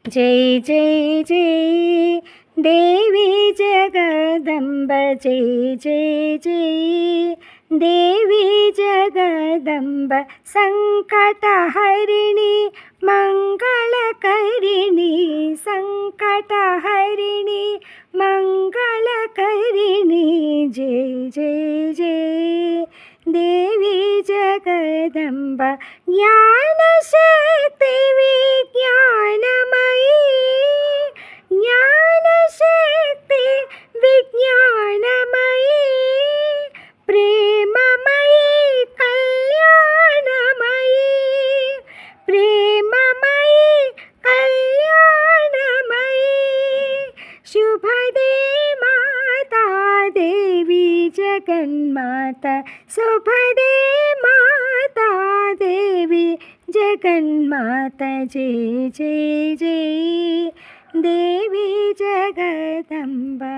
जय जय जय देवी जगदम्ब जय जय जय देवी जगदम्ब संकटहरिणी मंगलकरिणी संकटहरिणी मंगलकरिणी जय जय जय देवी जगदम्ब ज्ञानशक्ति विज्ञानमयी ज्ञानशक्ति विज्ञानमयी प्रेममयी कल्याणमयी प्रेममयी कल्याणमयी शुभदे माता देवी जगन्माता शुभदे माता देवी जगन्माता जय जय जय देवी जगदम्बा।